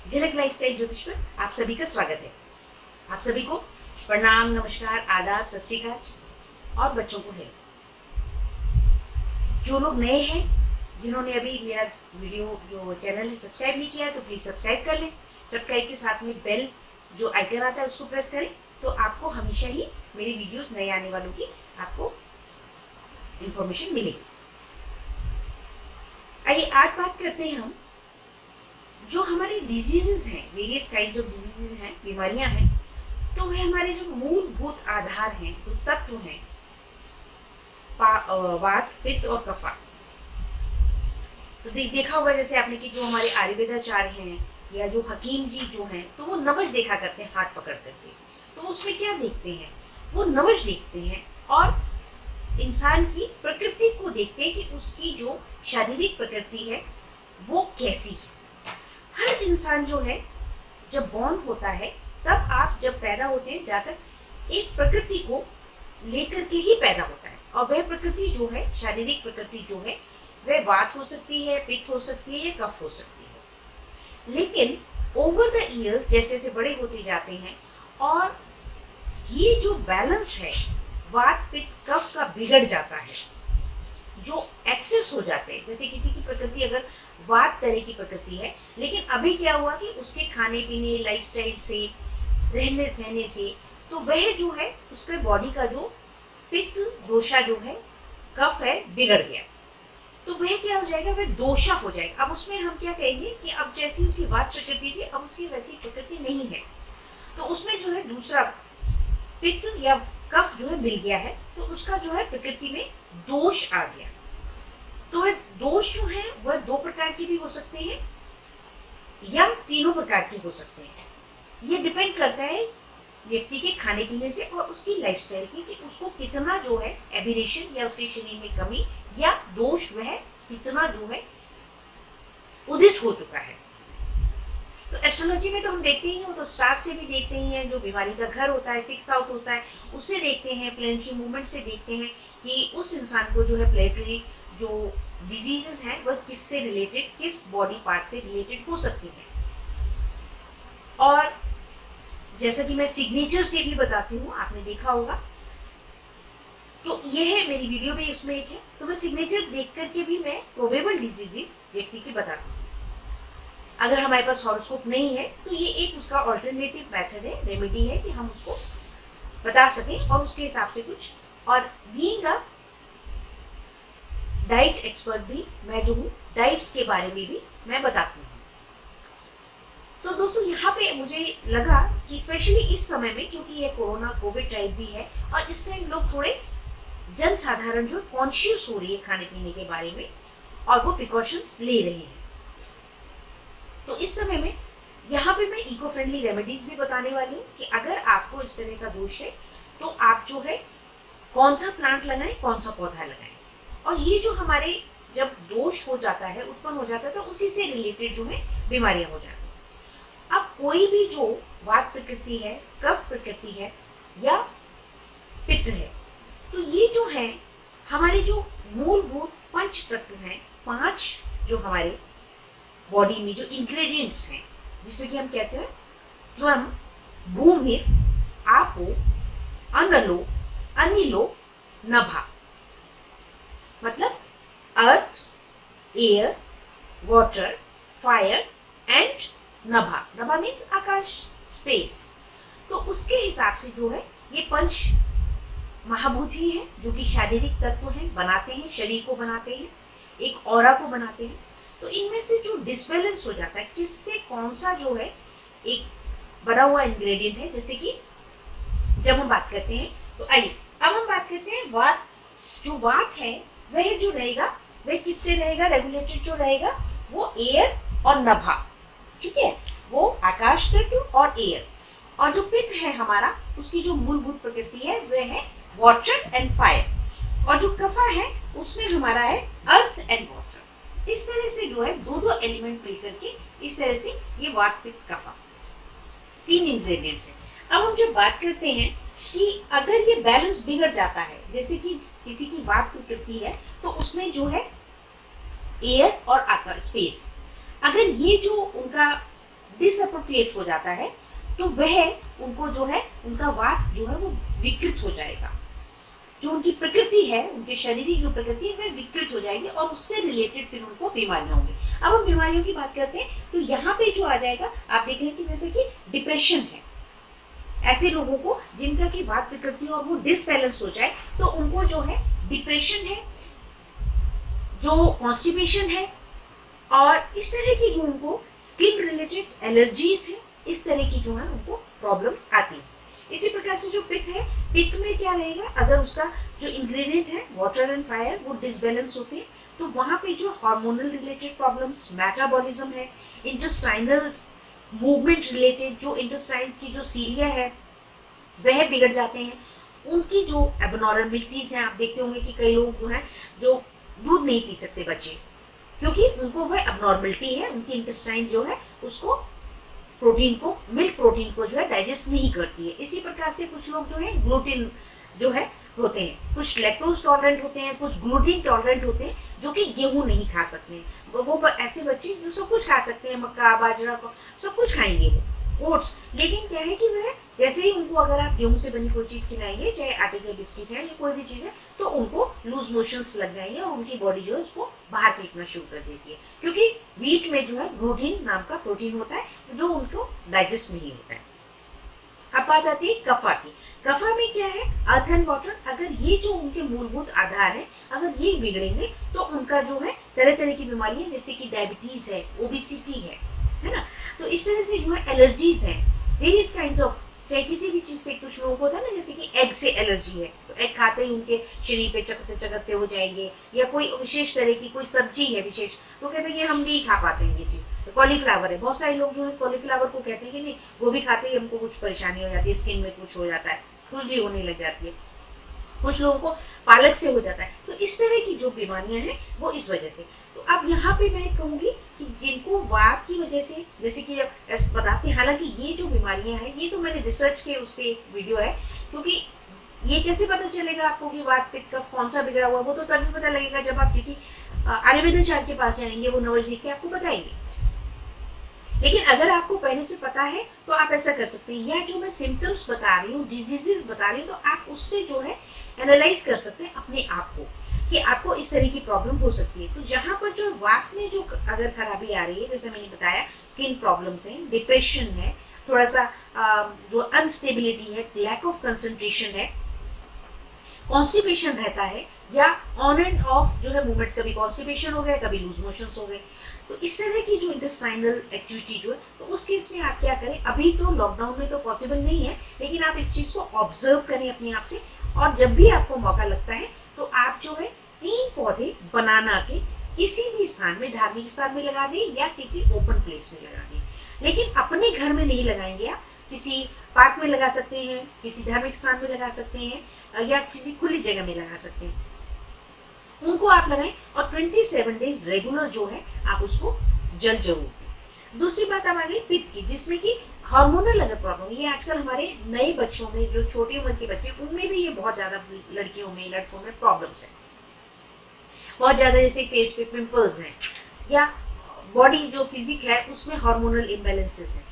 झलक लाइफस्टाइल ज्योतिष में आप सभी का स्वागत है। आप सभी को प्रणाम, नमस्कार, आदाब, सत श्री अकाल और बच्चों को है। जो लोग नए हैं, जिन्होंने अभी मेरा वीडियो जो चैनल है सब्सक्राइब नहीं किया है, तो प्लीज सब्सक्राइब कर लें। सब्सक्राइब के साथ में बेल जो आइकन आता है उसको प्रेस करें, तो आपको हमेशा ही मेरी वीडियोस नए आने वालों की आपको इंफॉर्मेशन मिलेगी। आइए आज बात करते हैं हम जो हमारे डिजीजेस हैं, वेरियस काइंड्स ऑफ डिजीजेस हैं, बीमारियां हैं, तो वे हमारे जो मूलभूत आधार हैं, जो तत्व हैं, वात, पित्त और कफा। तो देखा होगा जैसे आपने कि जो हमारे आयुर्वेदाचार्य हैं या जो हकीम जी जो हैं, तो वो नवज देखा करते हैं हाथ पकड़ करके। तो उसमें क्या देखते हैं? वो नवज देखते हैं और इंसान की प्रकृति को देखते हैं कि उसकी जो शारीरिक प्रकृति है वो कैसी है। हर इंसान जो है जब बॉर्न होता है, तब आप जब पैदा होते हैं जाकर एक प्रकृति को लेकर के ही पैदा होता है, और वह प्रकृति जो है, शारीरिक प्रकृति जो है, वह वात हो सकती है, पित्त हो सकती है, कफ हो सकती है। लेकिन ओवर द ईयर्स जैसे जैसे बड़े होते जाते हैं और ये जो बैलेंस है वात, पित्त, कफ का बिगड़ जाता है, जो एक्सेस हो जाते हैं। जैसे किसी की प्रकृति अगर वात तरह की प्रकृति है, लेकिन अभी क्या हुआ कि उसके खाने पीने, लाइफस्टाइल से, रहने सहने से, तो वह जो है उसके बॉडी का जो पित्त दोषा जो है, कफ है, बिगड़ गया, तो वह क्या हो जाएगा? वह दोषा हो जाएगा। अब उसमें हम क्या कहेंगे कि अब जैसी उसकी वात प्रकृति थी, अब उसकी वैसी प्रकृति नहीं है, तो उसमें जो है दूसरा पित्त या कफ जो है मिल गया है, तो उसका जो है प्रकृति में दोष आ गया। तो वह दोष जो है वह दो प्रकार के भी हो सकते हैं या तीनों प्रकार के हो सकते हैं। ये डिपेंड करता है व्यक्ति के खाने पीने से और उसकी लाइफस्टाइल पे कि उसको कितना जो है एबिरेशन या उसके शरीर में कमी या दोष वह कितना जो है उदित हो चुका है। तो एस्ट्रोलॉजी में तो हम देखते ही हैं, वो तो स्टार से भी देखते ही हैं, जो बीमारी का घर होता है, सिक्स हाउस होता है, उससे देखते हैं, प्लेनेटरी मूवमेंट से देखते हैं कि उस इंसान को जो है प्लेनेटरी जो डिजीजेस हैं वह किससे रिलेटेड, किस बॉडी पार्ट से रिलेटेड हो सकती हैं। और जैसा कि मैं सिग्नेचर से भी बताती हूँ, आपने देखा होगा, तो यह है मेरी वीडियो भी इसमें एक है, तो मैं सिग्नेचर देख करके भी मैं प्रोबेबल डिजीजेस व्यक्ति की बताती हूँ। अगर हमारे पास हॉरोस्कोप नहीं है तो ये एक उसका ऑल्टरनेटिव मेथड है, रेमेडी है कि हम उसको बता सकें और उसके हिसाब से कुछ। और बीइंग अ डाइट एक्सपर्ट भी मैं जो हूँ, डाइट्स के बारे में भी मैं बताती हूँ। तो दोस्तों यहाँ पे मुझे लगा कि स्पेशली इस समय में, क्योंकि ये कोरोना कोविड टाइम भी है और इस टाइम लोग थोड़े जन साधारण जो कॉन्शियस हो रही है खाने पीने के बारे में और वो प्रिकॉशंस ले रहे हैं, तो इस समय में यहाँ पे मैं इको फ्रेंडली रेमेडीज भी बताने वाली हूँ कि अगर आपको इस तरह का दोष है तो आप जो है कौन सा प्लांट लगाएं, कौन सा पौधा लगाएं। और ये जो हमारे जब दोष हो जाता है, उत्पन्न हो जाता है, तो उसी से रिलेटेड जो है बीमारियां हो जाती हैं। अब कोई भी जो वात प्रकृति है, कफ प्रकृति है या पित्त है, तो ये जो है हमारे जो मूलभूत पंच तत्व हैं, पांच जो हमारे बॉडी में जो इंग्रेडिएंट्स हैं, जिसे कि हम कहते हैं त्वम, भूमिर, आपो, अनलो, अनिलो, नभा। मतलब earth, air, water, fire and नभा। नभा मीन्स आकाश, स्पेस। तो उसके हिसाब से जो है ये पंच महाभूति हैं, जो कि शारीरिक तत्व हैं, बनाते हैं, शरीर को बनाते हैं, एक ऑरा को बनाते हैं। तो इनमें से जो डिसबैलेंस हो जाता है, किससे कौन सा जो है एक बना हुआ इंग्रेडिएंट है, जैसे कि जब हम बात करते हैं, तो आइए अब हम बात करते हैं वात। जो वात है वह जो रहेगा वह किससे रहेगा? रेगुलेटेड जो रहेगा वो एयर और नभा, ठीक है, वो आकाश तत्व और एयर। और जो पित्त है हमारा, उसकी जो मूलभूत प्रकृति है वह है वाटर एंड फायर। और जो कफा है उसमें हमारा है अर्थ एंड वाटर। इस तरह से जो है दो दो एलिमेंट मिलकर के इस तरह से ये वात, पित्त, कफा तीन इंग्रेडिएंट्स हैं। अब हम जब बात करते हैं कि अगर ये बैलेंस बिगड़ जाता है, जैसे कि किसी की वात प्रकृति है तो उसमें जो है एयर और आकाश, स्पेस, अगर ये जो उनका डिसअप्रोप्रिएट हो जाता है तो वह उनको जो है उनका वात जो है वो विकृत हो जाएगा, जो उनकी प्रकृति है, उनके शारीरिक जो प्रकृति है वह विकृत हो जाएगी और उससे रिलेटेड फिर उनको बीमारियां होंगी। अब हम बीमारियों की बात करते हैं तो यहाँ पे जो आ जाएगा आप देख लें कि जैसे कि डिप्रेशन है, ऐसे लोगों को जिनका की वात प्रकृति और वो डिसबैलेंस हो जाए तो उनको जो है डिप्रेशन है, जो कॉन्स्टिपेशन है और इस तरह की जो उनको स्किन रिलेटेड एलर्जीज है, इस तरह की जो है उनको प्रॉब्लम्स आती है। इसी प्रकार से जो पित्त है, पित्त में क्या रहेगा, अगर उसका जो इंग्रेडिएंट है वाटर एंड फायर वो डिसबैलेंस होते हैं तो वहाँ पे जो हार्मोनल रिलेटेड प्रॉब्लम्स, मेटाबॉलिज्म है, इंटेस्टाइनल मूवमेंट रिलेटेड जो इंटेस्टाइन्स की जो सीलिया है वह बिगड़ जाते हैं। उनकी जो एबनॉर्मलिटीज हैं, आप देखते होंगे कि कई लोग जो है जो दूध नहीं पी सकते बच्चे, क्योंकि उनको वह एबनॉर्मलिटी है, उनकी इंटेस्टाइन जो है उसको प्रोटीन को, मिल्क प्रोटीन को जो है डाइजेस्ट नहीं करती है। इसी प्रकार से कुछ लोग जो है ग्लूटेन जो है होते हैं, कुछ लैक्टोज टॉलरेंट होते हैं, कुछ ग्लूटेन टॉलरेंट होते हैं जो कि गेहूं नहीं खा सकते हैं। वो ऐसे बच्चे जो सब कुछ खा सकते हैं, मक्का बाजरा को सब कुछ खाएंगे वो, ओट्स, लेकिन क्या है कि वह जैसे ही उनको अगर आप गेहूं से बनी कोई चीज़ खिलाएंगे, चाहे आटे के बिस्किट है या कोई भी चीज़ है, तो उनको लूज मोशंस लग जाएंगे और उनकी बॉडी जो है उसको बाहर फेंकना शुरू कर देती है, क्योंकि व्हीट में जो है ग्लूटेन नाम का प्रोटीन होता है जो उनको डाइजेस्ट नहीं होता है। अब बात आती है कफा की। कफा में क्या है, अर्थ एंड वाटर, अगर ये जो उनके मूलभूत आधार है अगर ये बिगड़ेंगे तो उनका जो है तरह तरह की बीमारियां जैसे कि डायबिटीज है, ओबेसिटी है ना, तो इस तरह से जो है एलर्जीज है, वेरियस काइंड्स ऑफ, चाहे किसी भी चीज से, कुछ लोगों को होता है ना जैसे कि एग से एलर्जी है तो एग खाते ही उनके शरीर पे चकते चकते हो जाएंगे, या कोई विशेष तरह की कोई सब्जी है विशेष तो कहते हैं कि हम नहीं खा पाते हैं ये चीज। तो कॉलीफ्लावर है, बहुत सारे लोग जो है कॉलीफ्लावर को कहते हैं कि नहीं वो भी खाते ही हमको कुछ परेशानी हो जाती है, स्किन में कुछ हो जाता है, खुजली होने लग जाती है, कुछ लोगों को पालक से हो जाता है। तो इस तरह की जो बीमारियां हैं वो इस वजह से। तो अब यहाँ पे मैं कहूँगी कि जिनको वात की वजह से, जैसे कि बताते हैं, हालांकि ये जो बीमारियां हैं ये तो मैंने रिसर्च के उस पर एक वीडियो है, क्योंकि ये कैसे पता चलेगा आपको कि वात पित्त कफ कौन सा बिगड़ा हुआ, वो तो तभी पता लगेगा जब आप किसी आयुर्वेदाचार्य के पास जाएंगे, वो नवज लिख के आपको बताएंगे। लेकिन अगर आपको पहले से पता है तो आप ऐसा कर सकते हैं, या जो मैं सिम्टम्स बता रही हूँ, डिजीजेस बता रही हूँ, तो आप उससे जो है एनालाइज कर सकते हैं अपने आप को कि आपको इस तरह की प्रॉब्लम हो सकती है। तो जहाँ पर जो वात में जो अगर खराबी आ रही है, जैसे मैंने बताया स्किन प्रॉब्लम्स हैं, डिप्रेशन है, थोड़ा सा जो अनस्टेबिलिटी है, लैक ऑफ कंसंट्रेशन है, कॉन्स्टिपेशन रहता है, या ऑन एंड ऑफ जो है मूवमेंट्स, कभी कॉन्स्टिपेशन हो गया, कभी लूज मोशंस हो गए, तो इस तरह की जो इंटेस्टाइनल एक्टिविटी जो है, तो उस केस में आप क्या करें, अभी तो लॉकडाउन में तो पॉसिबल नहीं है, लेकिन आप इस चीज़ को ऑब्जर्व करें अपने आप से, और जब भी आपको मौका लगता है तो आप जो है 3 पौधे बनाना के किसी भी स्थान में, धार्मिक स्थान में लगा दें या किसी ओपन प्लेस में लगा दें, लेकिन अपने घर में नहीं लगाएंगे आप, किसी पार्क में लगा सकते हैं, किसी धार्मिक स्थान में लगा सकते हैं, या किसी खुली जगह में लगा सकते हैं, उनको आप लगाएं और 27 डेज रेगुलर जो है आप उसको जल जरूर दें। दूसरी बात अब आ गई पित्त की, जिसमें कि हार्मोनल अगर प्रॉब्लम, ये आजकल हमारे नए बच्चों में, जो छोटी उम्र के बच्चे, उनमें भी ये बहुत ज्यादा, लड़कियों में लड़कों में प्रॉब्लम्स है बहुत ज्यादा, जैसे फेस पे पिंपल्स हैं, या बॉडी जो फिजिक है उसमें हार्मोनल इम्बैलेंसेस है,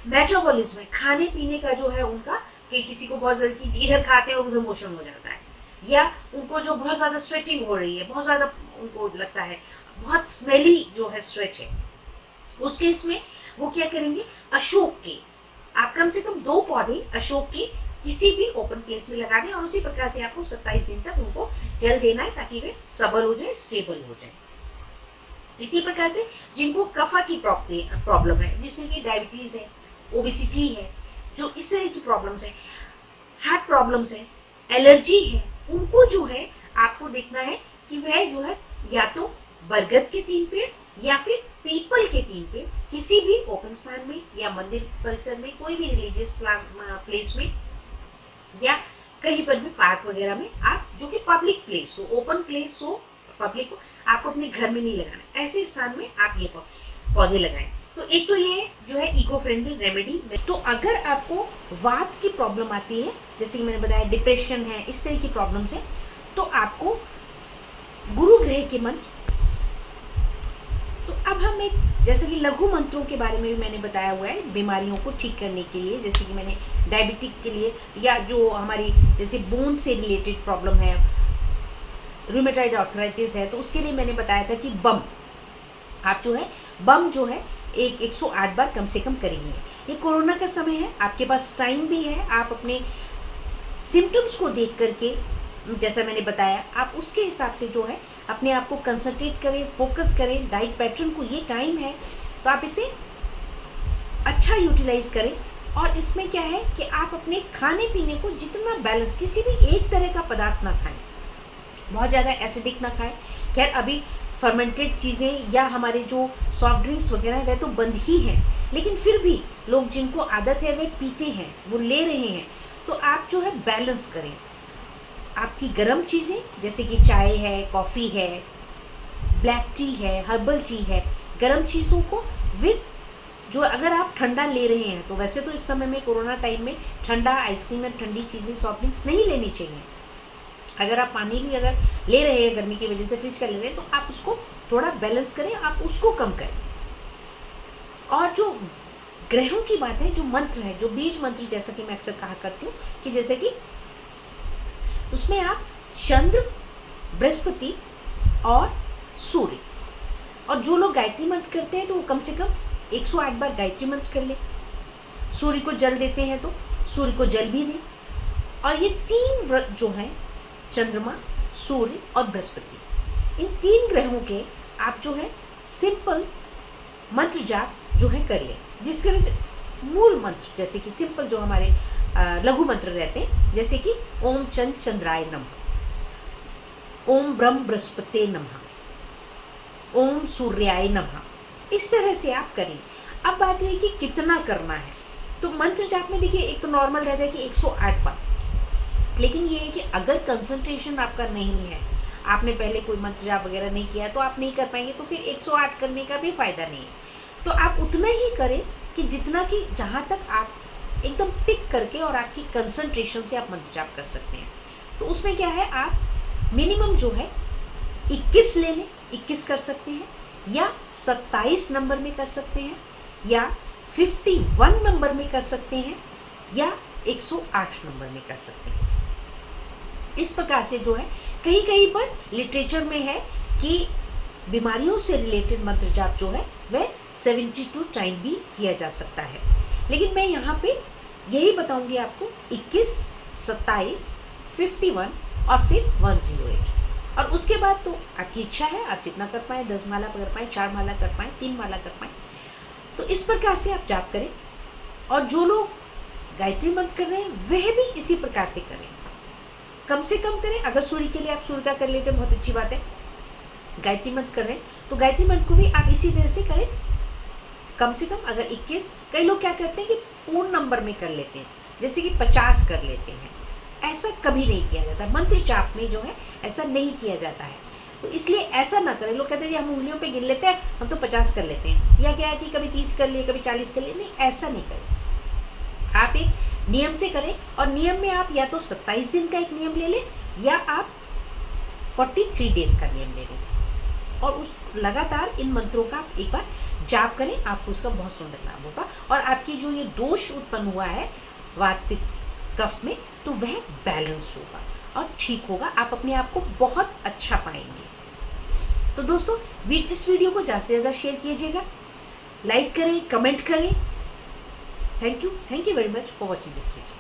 मेटाबॉलिज्म है, खाने पीने का जो है उनका, कि किसी को बहुत ज्यादा इधर खाते हैं और उधर मोशन हो जाता है, या उनको जो बहुत ज्यादा स्वेटिंग हो रही है, बहुत ज्यादा उनको लगता है, बहुत स्मेली जो है स्वेट है, उस केस में वो क्या करेंगे, अशोक के आप कम से कम 2 पौधे अशोक के किसी भी ओपन प्लेस में लगा दें, और उसी प्रकार से आपको 27 दिन तक उनको जल देना है ताकि वे सबल हो जाए, स्टेबल हो जाए। इसी प्रकार से जिनको कफा की प्रॉब्लम है, जिसमें कि डायबिटीज है, ओबेसिटी है, जो इस तरह की प्रॉब्लम्स है, हार्ट प्रॉब्लम्स है, एलर्जी है, उनको जो है आपको देखना है कि वह जो है या तो बरगद के 3 पेड़ या फिर पीपल के 3 पेड़ किसी भी ओपन स्थान में या मंदिर परिसर में, कोई भी रिलीजियस प्लेस में, या कहीं पर भी पार्क वगैरह में, आप जो कि पब्लिक प्लेस हो, ओपन प्लेस हो, पब्लिक हो, आपको अपने घर में नहीं लगाना, ऐसे स्थान में आप ये पौधे लगाएं। तो एक तो ये जो है इको फ्रेंडली रेमेडी। तो अगर आपको वात की प्रॉब्लम आती है, जैसे कि मैंने बताया डिप्रेशन है, इस तरह की प्रॉब्लम्स है, तो आपको गुरु ग्रह के मंत्र, तो अब हम एक जैसे कि लघु मंत्रों के बारे में भी मैंने बताया हुआ है बीमारियों को ठीक करने के लिए, जैसे कि मैंने डायबिटिक के लिए, या जो हमारी जैसे बोन से रिलेटेड प्रॉब्लम है, रूमेटॉइड आर्थराइटिस है, तो उसके लिए मैंने बताया था कि बम, आप जो है बम जो है 108 बार कम से कम करेंगे। ये कोरोना का समय है, आपके पास टाइम भी है, आप अपने सिम्टम्स को देख करके, जैसा मैंने बताया, आप उसके हिसाब से जो है अपने आप को कंसंट्रेट करें, फोकस करें डाइट पैटर्न को। ये टाइम है तो आप इसे अच्छा यूटिलाइज करें। और इसमें क्या है कि आप अपने खाने पीने को जितना बैलेंस, किसी भी एक तरह का पदार्थ ना खाएं, बहुत ज़्यादा एसिडिक ना खाएं। खैर अभी फर्मेंटेड चीज़ें या हमारे जो सॉफ्ट ड्रिंक्स वगैरह है वह तो बंद ही है, लेकिन फिर भी लोग जिनको आदत है वे पीते हैं, वो ले रहे हैं। तो आप जो है बैलेंस करें। आपकी गर्म चीज़ें जैसे कि चाय है, कॉफ़ी है, ब्लैक टी है, हर्बल टी है, गर्म चीज़ों को विद जो, अगर आप ठंडा ले रहे हैं तो वैसे तो इस समय में कोरोना टाइम में ठंडा आइसक्रीम और ठंडी चीज़ें, सॉफ्ट ड्रिंक्स नहीं लेनी चाहिए। अगर आप पानी भी अगर ले रहे हैं गर्मी की वजह से फ्रिज का ले रहे हैं, तो आप उसको थोड़ा बैलेंस करें, आप उसको कम करें। और जो ग्रहों की बात है, जो मंत्र है, जो बीज मंत्र, जैसा कि मैं अक्सर कहा करती हूँ कि जैसे कि उसमें आप चंद्र, बृहस्पति और सूर्य, और जो लोग गायत्री मंत्र करते हैं तो वो कम से कम 108 बार गायत्री मंत्र कर ले। सूर्य को जल देते हैं तो सूर्य को जल भी दें। और ये 3 व्रत जो हैं, चंद्रमा, सूर्य और बृहस्पति, इन 3 ग्रहों के आप जो है सिंपल मंत्र जाप जो है कर ले, जिसके मूल मंत्र जैसे कि सिंपल जो हमारे लघु मंत्र रहते हैं, जैसे कि ओम चंद चंद्राय नमः, ओम ब्रह्म बृहस्पते नमः, ओम सूर्याय नमः, इस तरह से आप करें। अब बात रही कि कितना करना है, तो मंत्र जाप में देखिए एक तो नॉर्मल रहता है कि 108 बार, लेकिन ये है कि अगर कंसंट्रेशन आपका नहीं है, आपने पहले कोई मंत्र जाप वगैरह नहीं किया तो आप नहीं कर पाएंगे, तो फिर 108 करने का भी फायदा नहीं है। तो आप उतना ही करें कि जितना कि जहाँ तक आप एकदम टिक करके और आपकी कंसंट्रेशन से आप मंत्र जाप कर सकते हैं। तो उसमें क्या है, आप मिनिमम जो है 21 ले लें, 21 कर सकते हैं, या 27 नंबर में कर सकते हैं, या 51 नंबर में कर सकते हैं, या 108 नंबर में कर सकते हैं। इस प्रकार से जो है कहीं कहीं पर लिटरेचर में है कि बीमारियों से रिलेटेड मंत्र जाप जो है वह 72 टाइम भी किया जा सकता है। लेकिन मैं यहाँ पे यही बताऊंगी आपको 21, 27, 51 और फिर 108। और उसके बाद तो आपकी इच्छा है, आप जितना कर पाएँ, 10 माला कर पाएँ, 4 माला कर पाएँ, 3 माला कर पाएँ, तो इस प्रकार से आप जाप करें। और जो लोग गायत्री मंत्र कर रहे हैं वह भी इसी प्रकार से करें, कम से कम करें। अगर सूर्य के लिए आप सूर्य का कर लेते हैं बहुत अच्छी बात है, गायत्री मंत्र कर रहे हैं तो गायत्री मंत्र को भी आप इसी तरह से करें, कम से कम। अगर 21, कई लोग क्या करते हैं कि पूर्ण नंबर में कर लेते हैं, जैसे कि 50 कर लेते हैं, ऐसा कभी नहीं किया जाता। मंत्र जाप में जो है ऐसा नहीं किया जाता है, तो इसलिए ऐसा ना करें। लोग कहते हैं हम उंगलियों पे गिन लेते हैं, हम तो 50 कर लेते हैं, या क्या है कि कभी 30 कर लिए, कभी 40 कर लिए, नहीं, ऐसा नहीं करें। आप एक नियम से करें, और नियम में आप या तो 27 दिन का एक नियम ले लें, या आप 43 डेज का नियम ले लें, और उस लगातार इन मंत्रों का एक बार जाप करें, आपको उसका बहुत सुंदर लाभ होगा। और आपकी जो ये दोष उत्पन्न हुआ है वात पित्त कफ में, तो वह बैलेंस होगा और ठीक होगा, आप अपने आप को बहुत अच्छा पाएंगे। तो दोस्तों इस वीडियो को ज़्यादा से ज़्यादा शेयर कीजिएगा, लाइक करें, कमेंट करें। Thank you very much for watching this video.